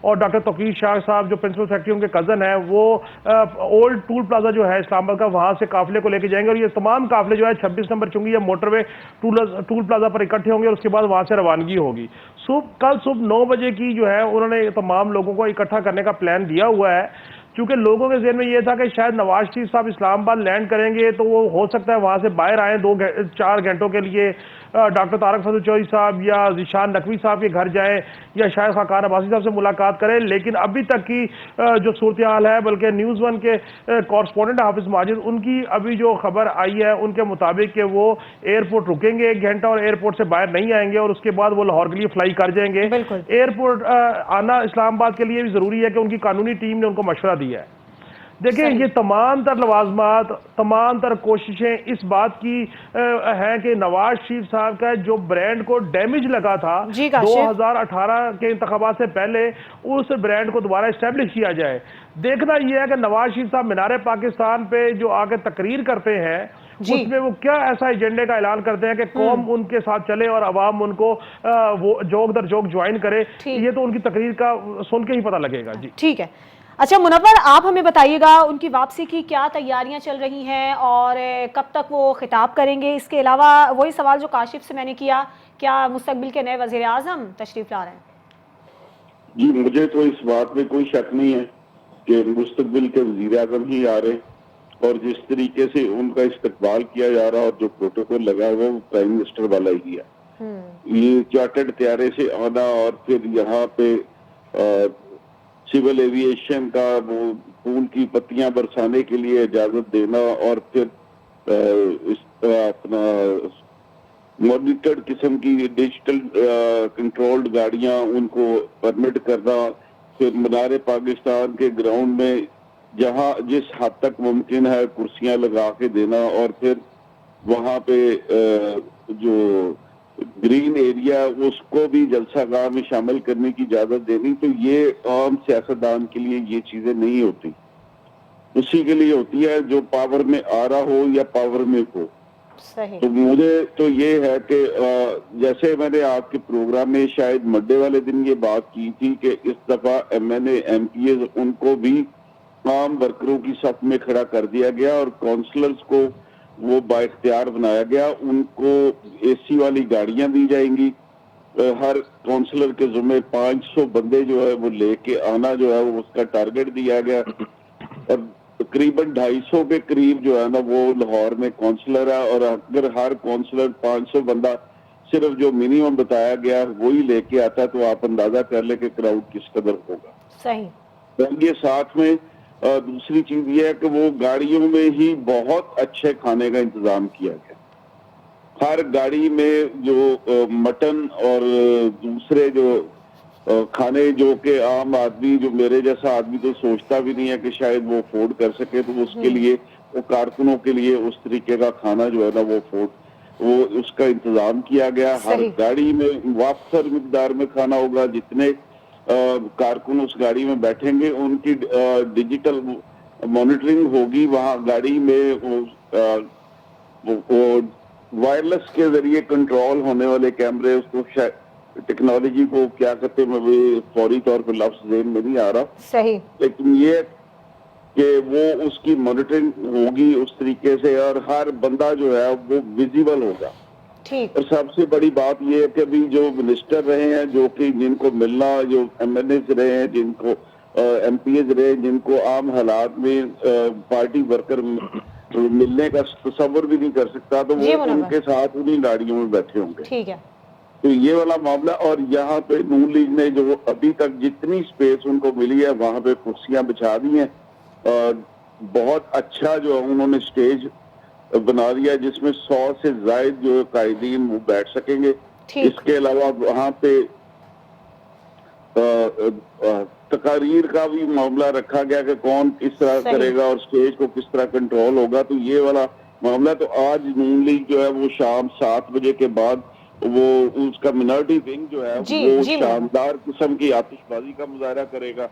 اور ڈاکٹر توقیر شاہ صاحب جو پرنسپل سیکرٹری ان کے کزن ہیں وہ اولڈ ٹول پلازا جو ہے اسلام آباد کا وہاں سے قافلے کو لے کے جائیں گے اور یہ تمام قافلے جو ہے 26 نمبر چنگی یا موٹر وے ٹول پلازا پر اکٹھے ہوں گے اور اس کے بعد وہاں سے روانگی ہوگی. کل صبح 9 بجے کی جو ہے انہوں نے تمام لوگوں کو اکٹھا کرنے کا پلان دیا ہوا ہے کیونکہ لوگوں کے ذہن میں یہ تھا کہ شاید نواز شریف صاحب اسلام آباد لینڈ کریں گے تو وہ ہو سکتا ہے وہاں سے باہر آئیں 4 گھنٹوں کے لیے ڈاکٹر طارق فضل چودھری صاحب یا ذیشان نقوی صاحب کے گھر جائیں یا شاید خاقان عباسی صاحب سے ملاقات کریں. لیکن ابھی تک کی جو صورتحال ہے بلکہ نیوز ون کے کورسپونڈنٹ حافظ ماجد ان کی ابھی جو خبر آئی ہے ان کے مطابق کہ وہ ایئرپورٹ رکیں گے 1 گھنٹہ اور ایئرپورٹ سے باہر نہیں آئیں گے اور اس کے بعد وہ لاہور کے لیے فلائی کر جائیں گے. ایئرپورٹ آنا اسلام آباد کے لیے بھی ضروری ہے کہ ان کی قانونی ٹیم نے ان کو مشورہ دیا ہے. دیکھیں یہ تمام تر لوازمات تمام تر کوششیں اس بات کی ہیں کہ نواز شریف صاحب کا جو برانڈ کو ڈیمیج لگا تھا 2018 کے انتخابات سے پہلے اس برانڈ کو دوبارہ اسٹیبلش کیا جائے. دیکھنا یہ ہے کہ نواز شریف صاحب مینار پاکستان پہ جو آ کے تقریر کرتے ہیں اس میں وہ کیا ایسا ایجنڈے کا اعلان کرتے ہیں کہ قوم ان کے ساتھ چلے اور عوام ان کو جوک در جوک جوائن کرے. یہ تو ان کی تقریر کا سن کے ہی پتہ لگے گا. جی ٹھیک ہے. اچھا منور آپ ہمیں بتائیے گا ان کی واپسی کی کیا تیاریاں چل رہی ہیں اور کب تک وہ خطاب کریں گے. اس کے علاوہ وہی سوال جو کاشف سے میں نے کیا, کیا مستقبل کے نئے وزیر اعظم تشریف لا رہے ہیں؟ جی مجھے تو اس بات میں کوئی شک نہیں ہے کہ مستقبل کے وزیر اعظم ہی آ رہے اور جس طریقے سے ان کا استقبال کیا جا رہا اور جو پروٹوکول لگا ہوا وہ پرائم منسٹر والا ہی ہے. یہ چارٹرڈ طیارے سے آنا اور پھر یہاں پہ سول ایوییشن کا وہ پھول کی پتیاں برسانے کے لیے اجازت دینا اور پھر اپنا مانیٹرڈ قسم کی ڈیجیٹل کنٹرولڈ گاڑیاں ان کو پرمٹ کرنا, پھر مینار پاکستان کے گراؤنڈ میں جہاں جس حد تک ممکن ہے کرسیاں لگا کے دینا اور پھر وہاں پہ جو گرین ایریا اس کو بھی جلسہ گاہ میں شامل کرنے کی اجازت دینی. تو یہ عام سیاستدان کے لیے یہ چیزیں نہیں ہوتی, اسی کے لیے ہوتی ہے جو پاور میں آ رہا ہو یا پاور میں ہو. تو مجھے تو یہ ہے کہ جیسے میں نے آپ کے پروگرام میں شاید منڈے والے دن یہ بات کی تھی کہ اس دفعہ M N A M P As ان کو بھی عام ورکروں کی صف میں کھڑا کر دیا گیا اور کونسلرز کو وہ با اختیار بنایا گیا. ان کو اے سی والی گاڑیاں دی جائیں گی, ہر کونسلر کے ذمہ 500 بندے جو ہے وہ لے کے آنا جو ہے وہ اس کا ٹارگٹ دیا گیا اور تقریباً 250 کے قریب جو ہے نا وہ لاہور میں کونسلر ہے اور اگر ہر کونسلر 500 بندہ صرف جو منیمم بتایا گیا وہی لے کے آتا ہے تو آپ اندازہ کر لیں کہ کراؤڈ کس قدر ہوگا. صحیح. یہ ساتھ میں دوسری چیز یہ ہے کہ وہ گاڑیوں میں ہی بہت اچھے کھانے کا انتظام کیا گیا. ہر گاڑی میں جو مٹن اور دوسرے جو کھانے جو کہ عام آدمی جو میرے جیسا آدمی تو سوچتا بھی نہیں ہے کہ شاید وہ افورڈ کر سکے تو اس کے لیے وہ کارکنوں کے لیے اس طریقے کا کھانا جو ہے نا وہ اس کا انتظام کیا گیا. ہر گاڑی میں وافر مقدار میں کھانا ہوگا. جتنے کارکن اس گاڑی میں بیٹھیں گے ان کی ڈیجیٹل مانیٹرنگ ہوگی. وہاں گاڑی میں وائرلیس کے ذریعے کنٹرول ہونے والے کیمرے, اس کو ٹیکنالوجی کو کیا کہتے ہیں میں فوری طور پہ لفظ ذہن میں نہیں آ رہا صحیح, لیکن یہ کہ وہ اس کی مانیٹرنگ ہوگی اس طریقے سے اور ہر بندہ جو ہے وہ ویزیبل ہوگا. اور سب سے بڑی بات یہ ہے کہ ابھی جو منسٹر رہے ہیں جو کہ جن کو ملنا, جو ایم این ایز رہے ہیں, جن کو ایم پی ایز رہے, جن کو عام حالات میں پارٹی ورکر ملنے کا تصور بھی نہیں کر سکتا تو وہ ان کے ساتھ انہیں گاڑیوں میں بیٹھے ہوں گے. ٹھیک ہے. تو یہ والا معاملہ. اور یہاں پہ نون لیگ نے جو ابھی تک جتنی سپیس ان کو ملی ہے وہاں پہ کرسیاں بچھا دی ہیں, بہت اچھا جو انہوں نے سٹیج بنا دیا جس میں 100 سے زائد جو قائدین وہ بیٹھ سکیں گے. اس کے علاوہ وہاں پہ تقاریر کا بھی معاملہ رکھا گیا کہ کون کس طرح کرے گا اور سٹیج کو کس طرح کنٹرول ہوگا. تو یہ والا معاملہ تو آج نون لیگ جو ہے وہ شام 7 بجے کے بعد وہ اس کا منارٹی ونگ جو ہے وہ شاندار قسم کی آتش بازی کا مظاہرہ کرے گا.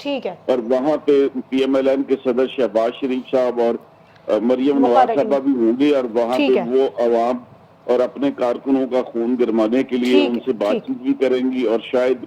اور وہاں پہ پی ایم ایل این کے صدر شہباز شریف صاحب اور مریم نواز صاحبہ بھی ہوں گے اور وہاں پہ وہ عوام اور اپنے کارکنوں کا خون گرمانے کے لیے ان سے بات چیت بھی کریں گی اور شاید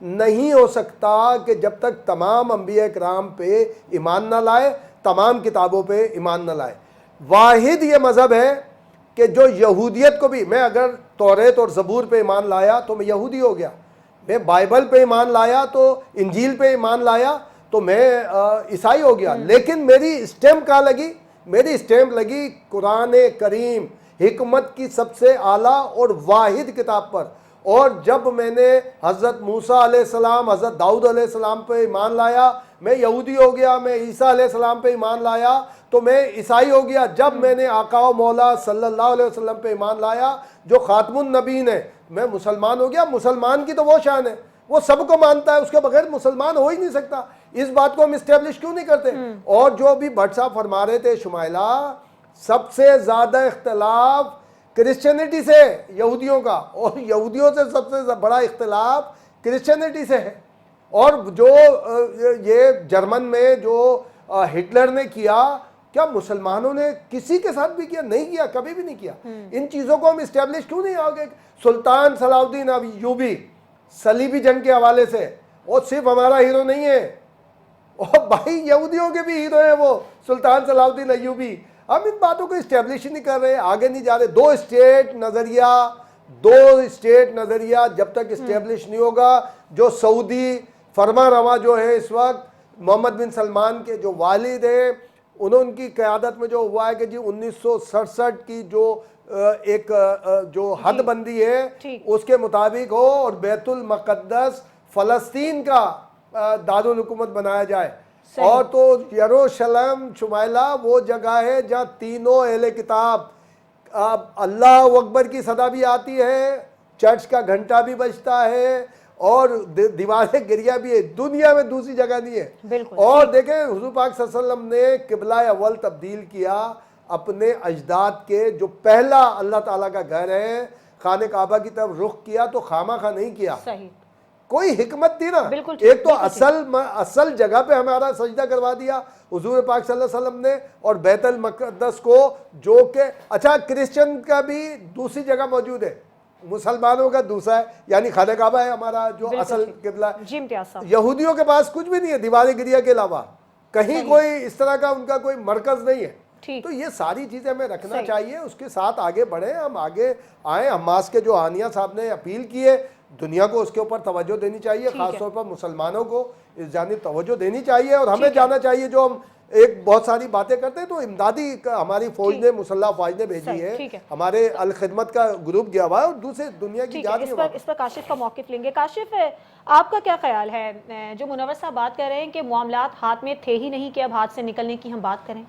نہیں ہو سکتا کہ جب تک تمام انبیاء کرام پہ ایمان نہ لائے، تمام کتابوں پہ ایمان نہ لائے۔ واحد یہ مذہب ہے کہ جو یہودیت کو بھی، میں اگر توریت اور زبور پہ ایمان لایا تو میں یہودی ہو گیا، میں بائبل پہ ایمان لایا تو انجیل پہ ایمان لایا تو میں عیسائی ہو گیا، لیکن میری اسٹیمپ کہاں لگی؟ میری اسٹیمپ لگی قرآن کریم، حکمت کی سب سے اعلیٰ اور واحد کتاب پر۔ اور جب میں نے حضرت موسیٰ علیہ السلام، حضرت داؤد علیہ السلام پہ ایمان لایا، میں یہودی ہو گیا۔ میں عیسیٰ علیہ السلام پہ ایمان لایا تو میں عیسائی ہو گیا۔ جب میں نے آقا و مولا صلی اللہ علیہ وسلم پہ ایمان لایا جو خاتم النبیین ہے، میں مسلمان ہو گیا۔ مسلمان کی تو وہ شان ہے، وہ سب کو مانتا ہے، اس کے بغیر مسلمان ہو ہی نہیں سکتا۔ اس بات کو ہم اسٹیبلش کیوں نہیں کرتے؟ اور جو بھی بھٹ صاحب فرما رہے تھے شمائلہ، سب سے زیادہ اختلاف کرسچینٹی سے یہودیوں کا، اور یہودیوں سے سب سے بڑا اختلاف کرسچینٹی سے ہے۔ اور جو یہ جرمن میں جو ہٹلر نے کیا، کیا مسلمانوں نے کسی کے ساتھ بھی کیا؟ نہیں کیا، کبھی بھی نہیں کیا۔ ان چیزوں کو ہم اسٹیبلش کیوں نہیں آگے؟ سلطان صلاح الدین ایوبی صلیبی جنگ کے حوالے سے، وہ صرف ہمارا ہیرو نہیں ہے، اور بھائی یہودیوں کے بھی ہیرو ہیں وہ سلطان صلاح الدین ایوبی۔ ہم ان باتوں کو اسٹیبلش ہی نہیں کر رہے، آگے نہیں جا رہے۔ دو اسٹیٹ نظریہ جب تک اسٹیبلش نہیں ہوگا، جو سعودی فرما رواں جو ہے اس وقت محمد بن سلمان کے جو والد ہیں، ان کی قیادت میں جو ہوا ہے کہ جی 1967 کی جو ایک جو حد بندی ہے اس کے مطابق ہو، اور بیت المقدس فلسطین کا دارالحکومت بنایا جائے۔ اور تو یروشلم شمائلہ وہ جگہ ہے جہاں تینوں اہل کتاب، اللہ اکبر کی صدا بھی آتی ہے، چرچ کا گھنٹہ بھی بجتا ہے، اور دیواریں گریا بھی ہے۔ دنیا میں دوسری جگہ نہیں ہے۔ اور دیکھیں حضور پاک صلی اللہ علیہ وسلم نے قبلہ اول تبدیل کیا اپنے اجداد کے، جو پہلا اللہ تعالیٰ کا گھر ہے، خانہ کعبہ کی طرف رخ کیا تو خواہ نہیں کیا، کوئی حکمت تھی نا۔ ایک تو اصل جگہ پہ ہمارا سجدہ کروا دیا حضور پاک صلی اللہ علیہ وسلم نے، اور بیت المقدس کو جو کہ اچھا کرسچن کا بھی دوسری جگہ موجود ہے، مسلمانوں کا دوسرا ہے، یعنی خانہ کعبہ ہے ہمارا جو اصل قبلہ ہے۔ یہودیوں کے پاس کچھ بھی نہیں ہے دیوار گریا کے علاوہ، کہیں کوئی اس طرح کا ان کا کوئی مرکز نہیں ہے۔ تو یہ ساری چیزیں ہمیں رکھنا چاہیے، اس کے ساتھ آگے بڑھیں، ہم آگے آئیں۔ حماس کے جو ہانیہ صاحب نے اپیل کی ہے، دنیا کو اس کے اوپر توجہ دینی چاہیے، خاص طور پر مسلمانوں کو اس جانب توجہ دینی چاہیے، اور ہمیں جانا چاہیے۔ جو ہم ایک بہت ساری باتیں کرتے ہیں تو امدادی ہماری فوج نے، مسلح افواج نے بھیجی ہے، ہمارے الخدمت کا گروپ گیا ہوا ہے، اور دوسرے دنیا کی جاری ہے۔ اس پر کاشف کا موقف لیں گے۔ کاشف، آپ کا کیا خیال ہے؟ جو منور صاحب بات کر رہے ہیں کہ معاملات ہاتھ میں تھے ہی نہیں کہ اب ہاتھ سے نکلنے کی ہم بات کریں۔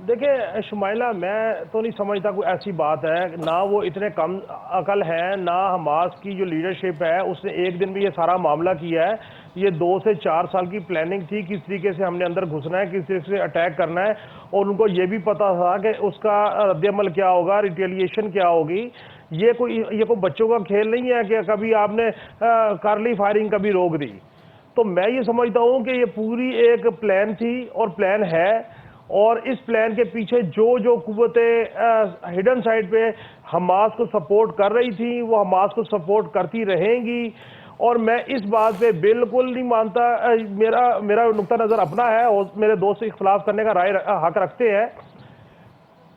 دیکھیں شمائلہ، میں تو نہیں سمجھتا کوئی ایسی بات ہے، نہ وہ اتنے کم عقل ہے، نہ حماس کی جو لیڈرشپ ہے اس نے ایک دن بھی یہ سارا معاملہ کیا ہے۔ یہ 2 سے 4 سال کی پلاننگ تھی، کس طریقے سے ہم نے اندر گھسنا ہے، کس طریقے سے اٹیک کرنا ہے، اور ان کو یہ بھی پتا تھا کہ اس کا رد عمل کیا ہوگا، ریٹیلیشن کیا ہوگی۔ یہ کوئی بچوں کا کھیل نہیں ہے کہ کبھی آپ نے کر لی فائرنگ، کبھی روک دی۔ تو میں یہ سمجھتا ہوں کہ یہ پوری ایک پلان تھی اور پلان ہے، اور اس پلان کے پیچھے جو قوتیں ہڈن سائڈ پہ حماس کو سپورٹ کر رہی تھی، وہ حماس کو سپورٹ کرتی رہیں گی۔ اور میں اس بات پہ بالکل نہیں مانتا، میرا نقطہ نظر اپنا ہے، اور میرے دوست اختلاف کرنے کا رائے حق رکھتے ہیں۔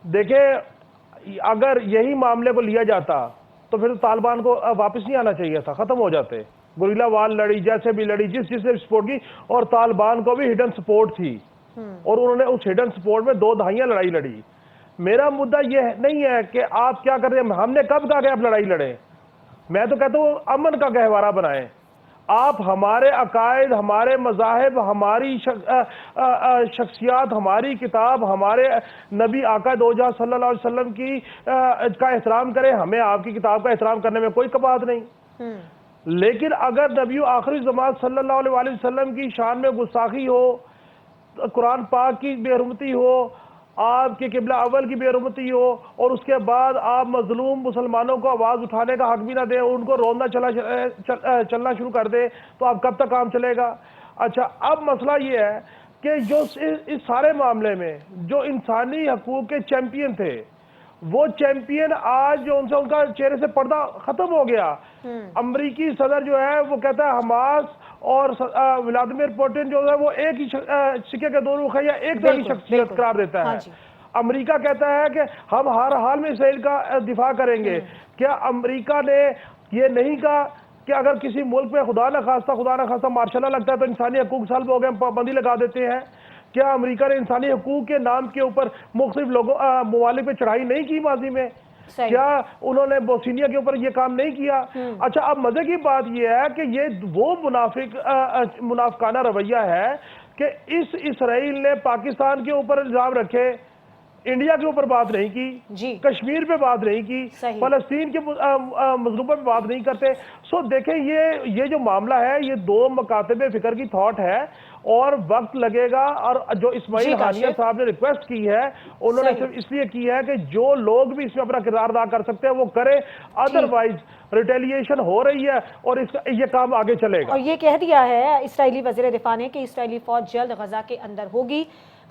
دیکھیں اگر یہی معاملے کو لیا جاتا تو پھر طالبان کو واپس نہیں آنا چاہیے تھا، ختم ہو جاتے۔ گوریلا وار لڑی، جیسے بھی لڑی، جس نے سپورٹ کی، اور طالبان کو بھی ہڈن سپورٹ تھی، اور انہوں نے اس ہڈن سپورٹ میں 2 دہائیاں لڑائی لڑی۔ میرا مدعا یہ نہیں ہے کہ آپ کیا کر رہے ہیں، ہم نے کب کہا کہ آپ لڑائی لڑیں؟ میں تو کہتا ہوں امن کا گہوارہ بنائیں۔ آپ ہمارے عقائد، ہمارے مذاہب، ہماری شخصیات، ہماری کتاب، ہمارے نبی آقا دو جہاں صلی اللہ علیہ وسلم کی کا احترام کریں، ہمیں آپ کی کتاب کا احترام کرنے میں کوئی کباط نہیں۔ لیکن اگر نبی آخری زمان صلی اللہ علیہ وسلم کی شان میں گستاخی ہو، قرآن پاک کی بے حرمتی ہو، آپ کے قبلہ اول کی بے حرمتی ہو، اور اس کے بعد آپ مظلوم مسلمانوں کو آواز اٹھانے کا حق بھی نہ دیں، ان کو رونا چلنا شروع کر دیں، تو آپ کب تک کام چلے گا؟ اچھا، اب مسئلہ یہ ہے کہ جو اس سارے معاملے میں جو انسانی حقوق کے چیمپئن تھے، وہ چیمپئن آج جو ان کا چہرے سے پردہ ختم ہو گیا. امریکی صدر جو ہے وہ کہتا ہے حماس اور ولادیمیر پوٹن جو ہے وہ ایک ہی سکے کے دو رخ ہے یا ایک طرح کی شخصیت قرار دیتا ہے. امریکہ کہتا ہے کہ ہم ہر حال میں اسرائیل کا دفاع کریں گے. کیا امریکہ نے یہ نہیں کہا کہ اگر کسی ملک میں خدا نہ خواستہ مارشل لا لگتا ہے تو انسانی حقوق سلب ہو گئے پابندی لگا دیتے ہیں؟ کیا امریکہ نے انسانی حقوق کے نام کے اوپر مختلف لوگوں ممالک پہ چڑھائی نہیں کی ماضی میں؟ کیا انہوں نے بوسنیا کے اوپر یہ کام نہیں کیا؟ اچھا اب مزے کی بات یہ ہے کہ یہ وہ منافقانہ رویہ ہے کہ اسرائیل نے پاکستان کے اوپر الزام رکھے، انڈیا کے اوپر بات نہیں کی، کشمیر پہ بات نہیں کی، فلسطین کے مظلوموں پہ بات نہیں کرتے. سو دیکھیں یہ جو معاملہ ہے یہ دو مکاتب فکر کی تھاٹ ہے اور وقت لگے گا. اور جو اسماعیل ہانیہ صاحب نے ریکویسٹ کی ہے انہوں نے صرف اس لیے کی ہے کہ جو لوگ بھی اس میں اپنا کردار ادا کر سکتے ہیں وہ کریں، ادروائز ریٹیلیشن ہو رہی ہے اور یہ کام آگے چلے گا. اور یہ کہہ دیا ہے اسرائیلی وزیر دفاع نے کہ اسرائیلی فوج جلد غزہ کے اندر ہوگی.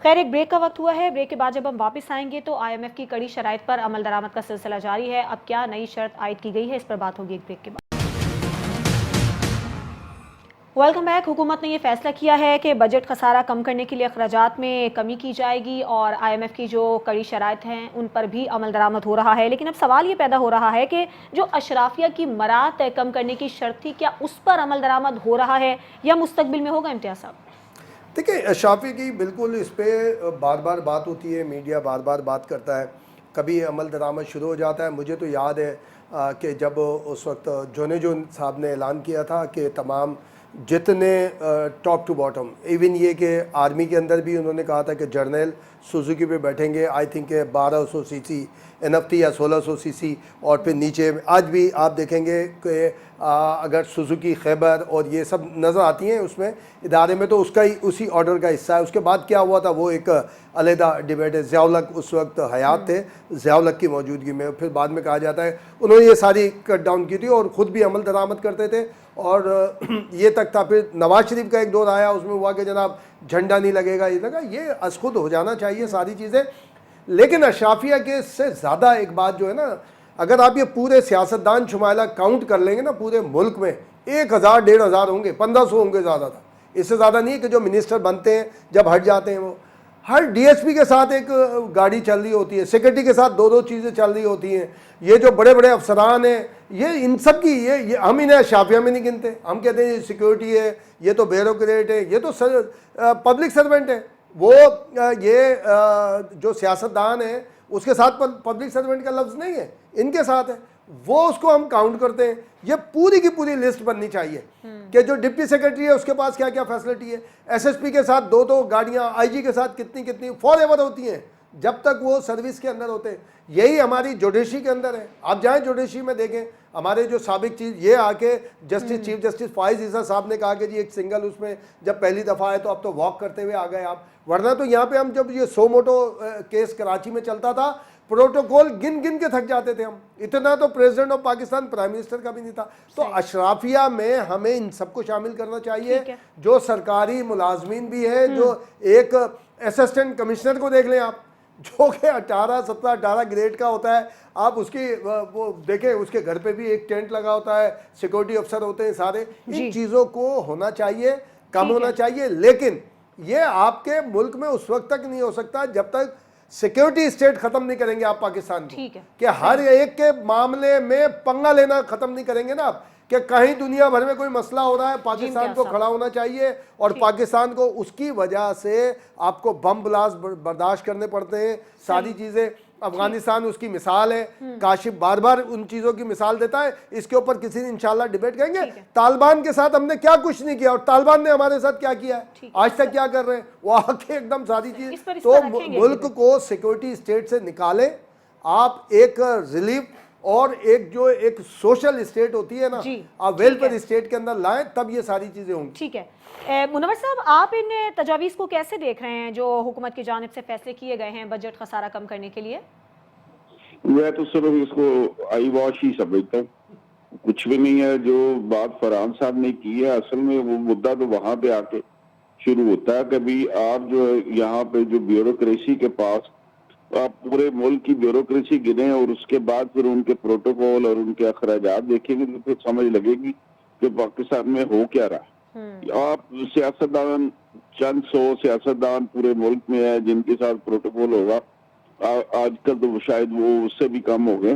خیر ایک بریک کا وقت ہوا ہے، بریک کے بعد جب ہم واپس آئیں گے تو آئی ایم ایف کی کڑی شرائط پر عمل درآمد کا سلسلہ جاری ہے. اب کیا نئی شرط عائد کی گئی ہے، اس پر بات ہوگی ایک بریک کے بعد. Welcome back. حکومت نے یہ فیصلہ کیا ہے کہ بجٹ خسارہ کم کرنے کے لیے اخراجات میں کمی کی جائے گی اور آئی ایم ایف کی جو کڑی شرائط ہیں ان پر بھی عمل درآمد ہو رہا ہے. لیکن اب سوال یہ پیدا ہو رہا ہے کہ جو اشرافیہ کی مراد کم کرنے کی شرط تھی کیا اس پر عمل درآمد ہو رہا ہے یا مستقبل میں ہوگا؟ امتیاز صاحب دیکھیں اشرافیہ کی بالکل اس پہ بار بار بات ہوتی ہے، میڈیا بار بار بات کرتا ہے، کبھی عمل درآمد شروع ہو جاتا ہے. مجھے تو یاد ہے کہ جب اس وقت جون صاحب نے اعلان کیا تھا کہ تمام جتنے ٹاپ ٹو باٹم، ایون یہ کہ آرمی کے اندر بھی انہوں نے کہا تھا کہ جرنیل سوزوکی پہ بیٹھیں گے، آئی تھنک کہ 1200 سی سی انف تھی یا 1600 سی سی، اور پھر نیچے آج بھی آپ دیکھیں گے کہ اگر سوزوکی خیبر اور یہ سب نظر آتی ہیں اس میں ادارے میں تو اس کا ہی اسی آرڈر کا حصہ ہے. اس کے بعد کیا ہوا تھا وہ ایک علیحدہ ڈبیٹ ہے. ضیاء الحق اس وقت حیات تھے، ضیاء الحق کی موجودگی میں پھر بعد میں کہا جاتا ہے انہوں نے یہ ساری کٹ ڈاؤن کی تھی اور خود بھی عمل درآمد کرتے تھے. اور یہ تک تھا پھر نواز شریف کا ایک دور آیا، اس میں ہوا کہ جناب جھنڈا نہیں لگے گا، یہ لگا، یہ از خود ہو جانا چاہیے ساری چیزیں. لیکن اشرافیہ کے سے زیادہ ایک بات جو ہے نا، اگر آپ یہ پورے سیاستدان شمائلہ کاؤنٹ کر لیں گے نا پورے ملک میں 1000 1500 ہوں گے، 1500 ہوں گے زیادہ تھا، اس سے زیادہ نہیں ہے کہ جو منسٹر بنتے ہیں جب ہٹ جاتے ہیں وہ ہر ڈی ایس پی کے ساتھ ایک گاڑی چل رہی ہوتی ہے، سیکرٹری کے ساتھ دو چیزیں چل رہی ہوتی ہیں. یہ جو بڑے بڑے افسران ہیں یہ ان سب کی یہ ہم انہیں اشرافیہ میں نہیں گنتے. ہم کہتے ہیں یہ سیکورٹی ہے، یہ تو بیوروکریٹ ہے، یہ تو پبلک سرونٹ ہے. وہ یہ جو سیاستدان ہیں اس کے ساتھ پبلک سرونٹ کا لفظ نہیں ہے، ان کے ساتھ ہے، وہ اس کو ہم کاؤنٹ کرتے ہیں. یہ پوری کی پوری لسٹ بننی چاہیے کہ جو ڈپٹی سیکرٹری ہے اس کے پاس کیا کیا فیسلٹی ہے، ایس ایس پی کے ساتھ دو گاڑیاں، آئی جی کے ساتھ کتنی فار ایور ہوتی ہیں جب تک وہ سروس کے اندر ہوتے ہیں. یہی ہماری جوڈیشری کے اندر ہے. آپ جائیں جوڈیشری میں دیکھیں ہمارے جو سابق چیز یہ آ کے جسٹس چیف جسٹس فائز عیسیٰ صاحب نے کہا کہ جی ایک سنگل اس میں جب پہلی دفعہ ہے تو اب تو واک کرتے ہوئے آ گئے آپ، ورنہ تو یہاں پہ ہم جب یہ سو موٹو کیس کراچی میں چلتا تھا پروٹوکول گن کے تھک جاتے تھے ہم. اتنا تو president of Pakistan prime minister کا بھی نہیں تھا. تو اشرافیہ میں ہمیں ان سب کو شامل کرنا چاہیے. جو سرکاری ملازمین بھی ہیں، جو ایک اسسٹنٹ کمشنر کو دیکھ لیں آپ، جو کہ 18 گریڈ کا ہوتا ہے، آپ اس کی وہ دیکھیں اس کے گھر پہ بھی ایک ٹینٹ لگا ہوتا ہے، سیکورٹی افسر ہوتے ہیں سارے. ان چیزوں کو ہونا چاہیے، کم ہونا چاہیے. لیکن یہ آپ کے ملک میں اس وقت تک نہیں ہو سکتا جب تک سیکیورٹی اسٹیٹ ختم نہیں کریں گے آپ پاکستان کی، کہ ہر ایک کے معاملے میں پنگا لینا ختم نہیں کریں گے نا آپ، کہ کہیں دنیا بھر میں کوئی مسئلہ ہو رہا ہے پاکستان کو کھڑا ہونا چاہیے. اور پاکستان کو اس کی وجہ سے آپ کو بم بلاسٹ برداشت کرنے پڑتے ہیں ساری چیزیں. افغانستان اس کی مثال ہے، کاشف بار بار ان چیزوں کی مثال دیتا ہے. اس کے اوپر کسی نے انشاءاللہ ڈیبیٹ کریں گے. طالبان کے ساتھ ہم نے کیا کچھ نہیں کیا اور طالبان نے ہمارے ساتھ کیا کیا ہے، آج تک کیا کر رہے ہیں، وہ آ کے ایک دم ساری چیز. تو ملک کو سیکورٹی اسٹیٹ سے نکالیں آپ، ایک ریلیف اور ایک جو ایک سوشل اسٹیٹ ہوتی ہے نا، آپ ویلفیئر اسٹیٹ کے اندر لائیں، تب یہ ساری چیزیں ہوں گی. ٹھیک ہے. منور صاحب آپ ان تجاویز کو کیسے دیکھ رہے ہیں جو حکومت کی جانب سے فیصلے کیے گئے ہیں بجٹ خسارہ کم کرنے کے لیے؟ میں تو صرف اس کو آئی واش ہی سمجھتا ہوں، کچھ بھی نہیں ہے. جو بات فرحان صاحب نے کی ہے اصل میں وہ مدعا تو وہاں پہ آ کے شروع ہوتا ہے کہ بھی آپ جو یہاں پہ جو بیوروکریسی کے پاس آپ پورے ملک کی بیوروکریسی گنیں اور اس کے بعد پھر ان کے پروٹوکول اور ان کے اخراجات دیکھیں گے تو پھر سمجھ لگے گی کہ پاکستان میں ہو کیا رہا۔ آپ سیاستدان، چند 100 سیاستدان پورے ملک میں ہیں جن کے ساتھ پروٹوکول ہوگا، آج کل تو شاید وہ اس سے بھی کم ہو گئے،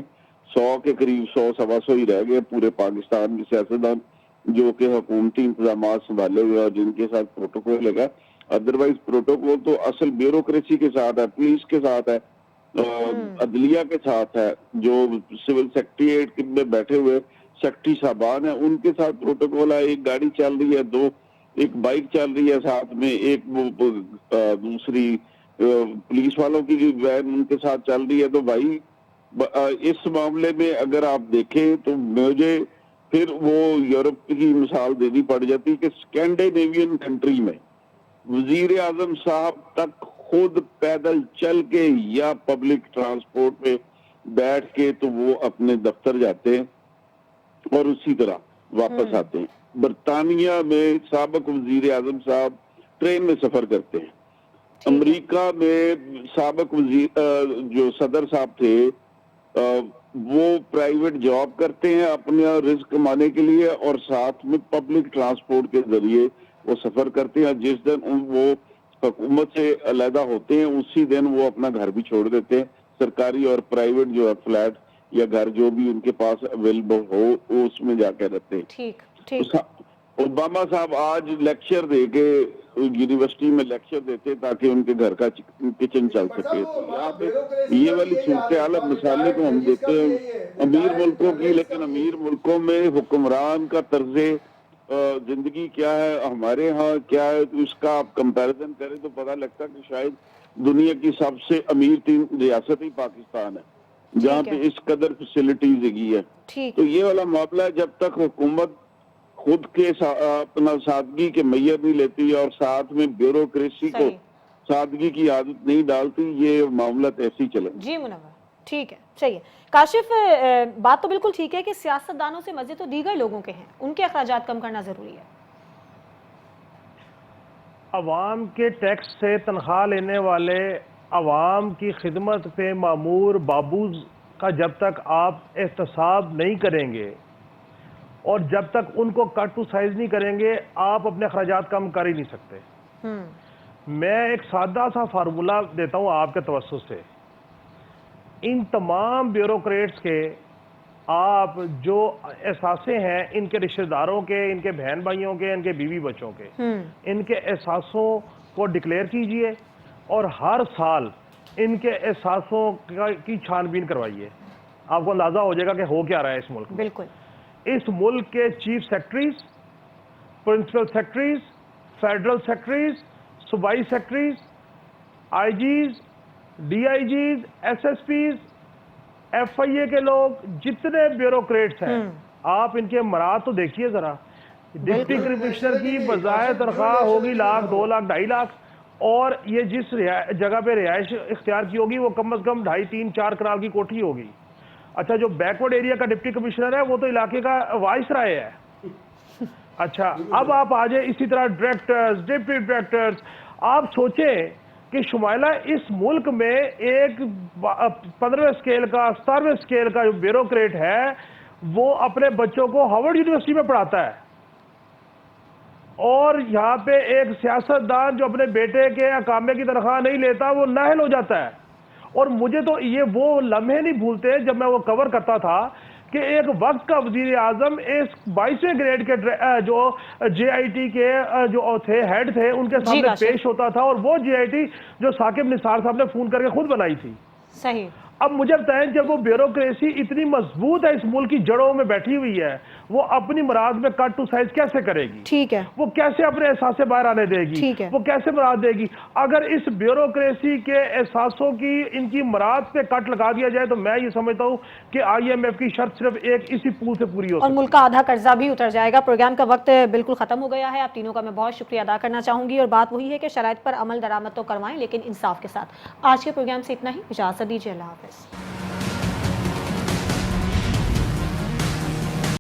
100 کے قریب، 100-125 ہی رہ گئے پورے پاکستان کے سیاستدان جو کہ حکومتی انتظامات سنبھالے ہوئے اور جن کے ساتھ پروٹوکول لگا۔ ادروائز پروٹوکول تو اصل بیوروکریسی کے ساتھ ہے، پولیس کے ساتھ ہے، عدلیہ کے ساتھ ہے، جو سول سیکریٹریٹ میں بیٹھے ہوئے سیکٹری صاحبان ہیں ان کے ساتھ پروٹوکول ہے۔ ایک گاڑی چل رہی ہے، ایک بائک چل رہی ہے ساتھ میں، ایک دوسری پولیس والوں کی وین ان کے ساتھ چل رہی ہے، تو بھائی اس معاملے میں اگر آپ دیکھیں تو مجھے پھر وہ یورپ کی مثال دینی پڑ جاتی کہ اسکینڈینیوین کنٹری میں وزیر اعظم صاحب تک خود پیدل چل کے یا پبلک ٹرانسپورٹ میں بیٹھ کے تو وہ اپنے دفتر جاتے ہیں اور اسی طرح واپس آتے ہیں۔ برطانیہ میں سابق وزیر اعظم صاحب ٹرین میں سفر کرتے ہیں۔ امریکہ میں سابق جو صدر صاحب تھے وہ پرائیویٹ جاب کرتے ہیں اپنا رزق کمانے کے لیے اور ساتھ میں پبلک ٹرانسپورٹ کے ذریعے وہ سفر کرتے ہیں۔ جس دن وہ حکومت سے علیحدہ ہوتے ہیں اسی دن وہ اپنا گھر بھی چھوڑ دیتے ہیں، سرکاری اور پرائیویٹ جو ہے فلیٹ یا گھر جو بھی ان کے پاس اویلیبل ہو وہ اس میں جا کے رہتے ہیں۔ اوباما صاحب آج لیکچر دے کے یونیورسٹی میں لیکچر دیتے تاکہ ان کے گھر کا کچن چل سکے۔ تو یہاں پہ یہ والی صورتحال مثالیں تو ہم دیتے ہیں امیر ملکوں کی، لیکن امیر ملکوں میں حکمران کا طرز زندگی کیا ہے، ہمارے ہاں کیا ہے، تو اس کا آپ کمپیریزن کریں تو پتہ لگتا کہ شاید دنیا کی سب سے امیر 3 ریاست ہی پاکستان ہے جہاں پہ اس قدر فیسلٹیز ہے۔ تو یہ والا معاملہ ہے، جب تک حکومت خود کے اپنا سادگی کے معیار نہیں لیتی اور ساتھ میں بیوروکریسی کو سادگی کی عادت نہیں ڈالتی، یہ معاملہ ایسے ہی چلے۔ جی منور، ٹھیک ہے، صحیح ہے۔ کاشف، بات تو بالکل ٹھیک ہے کہ سیاستدانوں سے مزے تو دیگر لوگوں کے ہیں، ان کے اخراجات کم کرنا ضروری ہے۔ عوام کے ٹیکس سے تنخواہ لینے والے عوام کی خدمت پہ مامور بابوز کا جب تک آپ احتساب نہیں کریں گے اور جب تک ان کو کٹ ٹو سائز نہیں کریں گے آپ اپنے اخراجات کم کر ہی نہیں سکتے۔ میں ایک سادہ سا فارمولا دیتا ہوں آپ کے توسط سے، ان تمام بیوروکریٹس کے آپ جو احساسے ہیں ان کے رشتہ داروں کے، ان کے بہن بھائیوں کے، ان کے بیوی بچوں کے، ان کے احساسوں کو ڈکلیئر کیجئے اور ہر سال ان کے احساسوں کی چھان بین کروائیے۔ آپ کو اندازہ ہو جائے گا کہ ہو کیا رہا ہے اس ملک میں۔ بالکل، اس ملک کے chief secretaries, principal secretaries, federal secretaries, صوبائی secretaries, I Gs, D I Gs, S S Ps, F I A کے لوگ، جتنے بیوروکریٹس ہیں آپ ان کے مراد تو دیکھیے ذرا۔ ڈپٹی کمشنر کی بظاہر تنخواہ ہوگی 1 لاکھ، 2 لاکھ، 2.5 لاکھ، اور یہ جس جگہ پہ رہائش اختیار کی ہوگی وہ کم از کم 2.5، 3، 4 کنال کی کوٹھی ہوگی۔ اچھا، جو بیکورڈ ایریا کا ڈپٹی کمشنر ہے وہ تو علاقے کا وائس رائے ہے۔ اچھا، اب آپ آ جائیں اسی طرح ڈائریکٹرز، ڈپٹی ڈائریکٹرز۔ آپ سوچیں کہ شمائلہ اس ملک میں ایک 15ویں اسکیل کا، 17ویں اسکیل کا جو بیوروکریٹ ہے وہ اپنے بچوں کو ہارورڈ یونیورسٹی میں پڑھاتا ہے، اور یہاں پہ ایک سیاستدان جو اپنے بیٹے کے اقامے کی تنخواہ نہیں لیتا وہ نااہل ہو جاتا ہے۔ اور مجھے تو یہ وہ لمحے نہیں بھولتے جب میں وہ کور کرتا تھا کہ ایک وقت کا وزیر اعظم اس 22ویں گریڈ کے جو جے آئی ٹی کے جو تھے ہیڈ تھے ان کے سامنے پیش ہوتا تھا، اور وہ جے آئی ٹی جو ثاقب نثار صاحب نے فون کر کے خود بنائی تھی۔ صحیح۔ اب مجھے بتائیں جب وہ بیوروکریسی اتنی مضبوط ہے اس ملک کی جڑوں میں بیٹھی ہوئی ہے، وہ اپنی مراد میں کٹ ٹو سائز کیسے کرے گی؟ ٹھیک ہے، وہ کیسے اپنے احساس سے باہر آنے دے گی؟ ٹھیک ہے، وہ کیسے مراد دے گی؟ اگر اس بیوروکریسی کے احساسوں کی، ان کی مراد پہ کٹ لگا دیا جائے تو میں یہ سمجھتا ہوں کہ آئی ایم ایف کی شرط صرف ایک اسی پول سے پوری ہو سکتی ہے، اور ملک کا آدھا قرضہ بھی اتر جائے گا۔ پروگرام کا وقت بالکل ختم ہو گیا ہے، آپ تینوں کا میں بہت شکریہ ادا کرنا چاہوں گی، اور بات وہی ہے کہ شرائط پر عمل درآمد تو کروائیں لیکن انصاف کے ساتھ۔ آج کے پروگرام سے اتنا ہی، اجازت دیجیے، اللہ حافظ۔